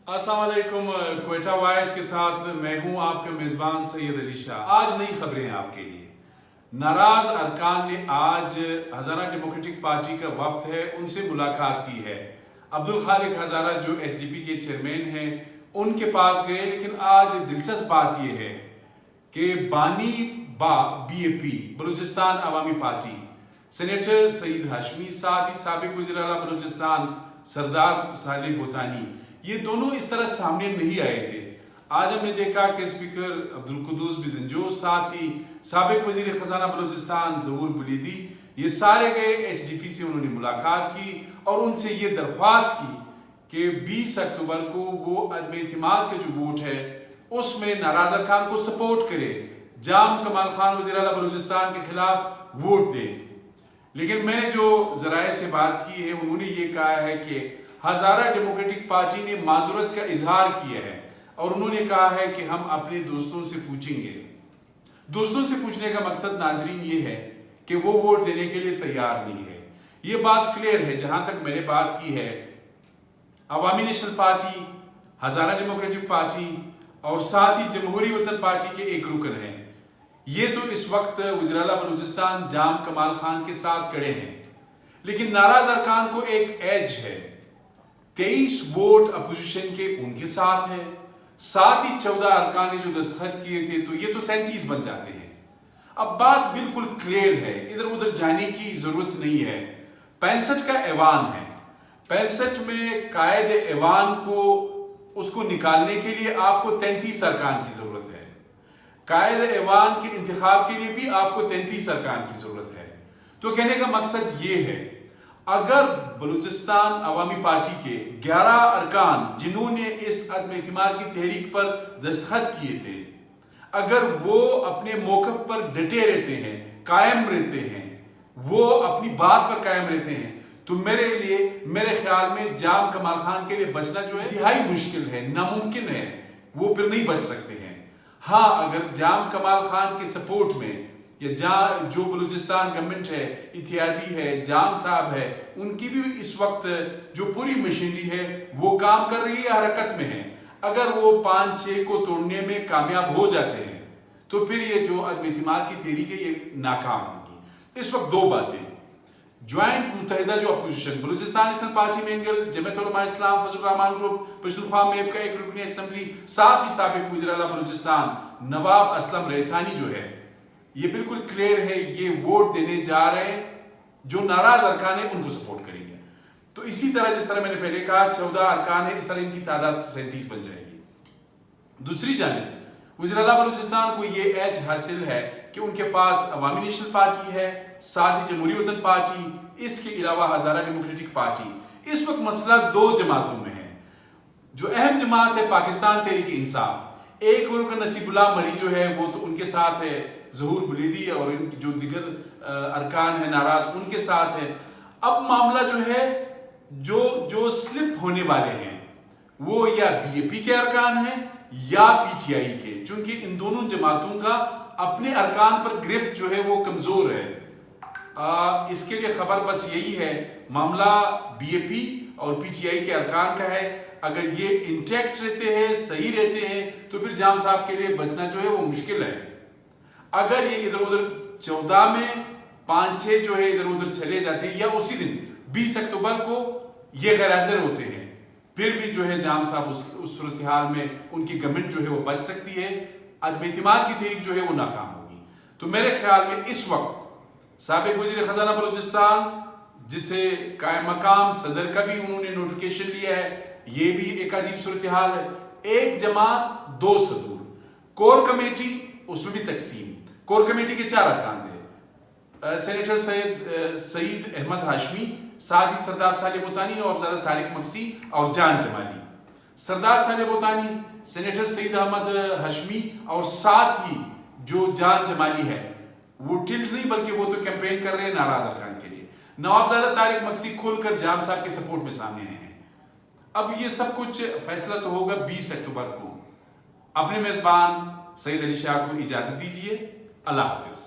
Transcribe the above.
अस्सलाम वालेकुम। क्वेटा वॉइस के साथ मैं हूं आपका मेज़बान सैयद अली शाह। आज नई खबरें हैं आपके लिए। नाराज अरकान ने आज हज़ारा डेमोक्रेटिक पार्टी का वफ्द है उनसे मुलाकात की है। अब्दुल खालिक हज़ारा जो HDP के चेयरमैन हैं उनके पास गए, लेकिन आज दिलचस्प बात यह है कि बानी BAP बलूचिस्तान अवामी पार्टी सेनेटर सईद हाशमी, साथ ही साबिक वज़ीर आला बलूचिस्तान सरदार सालिह बोतानी, ये दोनों इस तरह सामने नहीं आए थे। आज हमने देखा कि स्पीकर अब्दुल कुद्दूस बिजंजो, साथ ही साबिक वज़ीर ख़जाना बलूचिस्तान ज़हूर बुलीदी, ये सारे गए HDP से। उन्होंने मुलाकात की और उनसे ये दरख्वास्त की कि 20 अक्टूबर को वो अदम एतमाद का जो वोट है उसमें नाराज अरकान को सपोर्ट करे, जाम कमाल खान वज़ीर आला बलूचिस्तान के खिलाफ वोट दे। लेकिन मैंने जो ज़राए से बात की है उन्होंने ये कहा है कि हज़ारा डेमोक्रेटिक पार्टी ने माजूरत का इजहार किया है और उन्होंने कहा है कि हम अपने दोस्तों से पूछेंगे। दोस्तों से पूछने का मकसद नाजरीन ये है कि वो वोट देने के लिए तैयार नहीं है। ये बात क्लियर है। जहां तक मैंने बात की है, अवामी नेशनल पार्टी, हज़ारा डेमोक्रेटिक पार्टी और साथ ही जमहूरी वतन पार्टी के एक रुकन हैं, ये तो इस वक्त वज़ीर आला बलूचिस्तान जाम कमाल खान के साथ खड़े हैं। लेकिन नाराज अरकान को एक एज है, 23 वोट अपोजिशन के उनके साथ है, साथ ही 14 अरकान ने जो दस्तखत किए थे, तो ये तो 37 बन जाते हैं। अब बात बिल्कुल क्लियर है, इधर उधर जाने की जरूरत नहीं है। 65 का ऐवान है, 65 में कायद ऐवान को उसको निकालने के लिए आपको 33 अरकान की जरूरत है। कायद ऐवान के इंतखाब के लिए भी आपको 33 अरकान की जरूरत है। तो कहने का मकसद ये है, अगर बलूचिस्तान अवामी पार्टी के 11 अरकान जिन्होंने इस अदम एतमाद की तहरीक पर दस्तखत किए थे, अगर वो अपने मौक़िफ़ पर डटे रहते हैं, कायम रहते हैं, वो अपनी बात पर कायम रहते हैं, तो मेरे ख्याल में जाम कमाल खान के लिए बचना जो है इंतहाई मुश्किल है, नामुमकिन है। वो फिर नहीं बच सकते हैं। हाँ, अगर जाम कमाल खान के सपोर्ट में या जो बलूचिस्तान गवर्नमेंट है, इत्तेहादी है, जाम साहब है, उनकी भी इस वक्त जो पूरी मशीनरी है वो काम कर रही है, हरकत में है। अगर वो 5-6 को तोड़ने में कामयाब हो जाते हैं तो फिर ये जो अदम एतमाद की तहरीक है ये नाकाम होगी। इस वक्त दो बातें, ज्वाइंट मुत्तहिदा जो opposition Balochistan national party Mengal, Jamiat Ulama इस्लाम, फजल रहमान ग्रुप, पश्तूनख्वा मेब का एक रुकनी असम्बली, साथ ही साबिक वज़ीर आला बलूचिस्तान नवाब असलम रईसानी जो है, ये बिल्कुल क्लियर है, ये वोट देने जा रहे हैं, जो नाराज अरकान है उनको सपोर्ट करेंगे। तो इसी तरह जिस तरह मैंने पहले कहा 14 अरकान है, इस तरह इनकी तादाद 37 बन जाएगी। दूसरी जानिब वज़ीर आला बलूचिस्तान को ये एज हासिल है कि उनके पास अवामी नेशनल पार्टी है, साथ ही जमहूरी वतन पार्टी, इसके अलावा हज़ारा डेमोक्रेटिक पार्टी। इस वक्त मसला 2 जमातों में है। जो अहम जमात है पाकिस्तान तहरीक इंसाफ, एक रुकन नसीबुल्लाह मरी जो है वो तो उनके साथ है, ज़हूर बुलीदी और इनकी जो दिगर अरकान है नाराज उनके साथ है। अब मामला जो है जो स्लिप होने वाले हैं वो या BAP के अरकान हैं या PTI के, चूंकि इन दोनों जमातों का अपने अरकान पर गिरफ्त जो है वो कमजोर है। इसके लिए खबर बस यही है, मामला BAP और PTI के अरकान का है। अगर ये इंटैक्ट रहते हैं, सही रहते हैं, तो फिर जाम साहब के लिए बचना जो है वो मुश्किल है। अगर ये इधर उधर 14 में 5-6 जो है इधर उधर चले जाते हैं या उसी दिन 20 अक्टूबर को ये गैर हाजिर होते हैं, फिर भी जो है जाम साहब उस सूरत हाल में उनकी गवर्नमेंट जो है वो बच सकती है, अदम एतमाद की तहरीक जो है वो नाकाम होगी। तो मेरे ख्याल में इस वक्त साबिक वज़ीर ख़जाना बलूचिस्तान, जिसे कायम मकाम सदर का भी उन्होंने नोटिफिकेशन लिया है, ये भी एक अजीब सूरत हाल है। एक जमात 2 सदूर, कोर कमेटी उसमें भी तकसीम। कोर कमेटी के 4 अरकान थे, सेनेटर सईद अहमद हाशमी, साथ ही सरदार सालिह बोतानी, नवाबजादा तारिक मक्सी और जान जमाली। सरदार सालिह बोतानी, सेनेटर सईद अहमद हाशमी और साथ ही जो जान जमाली है वो टिल्ट नहीं बल्कि वो तो कैंपेन कर रहे हैं नाराज अरकान के लिए। नवाबजादा तारिक मक्सी खोलकर जाम साहब के सपोर्ट में सामने आए हैं। अब ये सब कुछ फैसला तो होगा 20 अक्टूबर को। अपने मेजबान सैयद अली शाह को इजाजत दीजिए। अल्लाह हाफिज।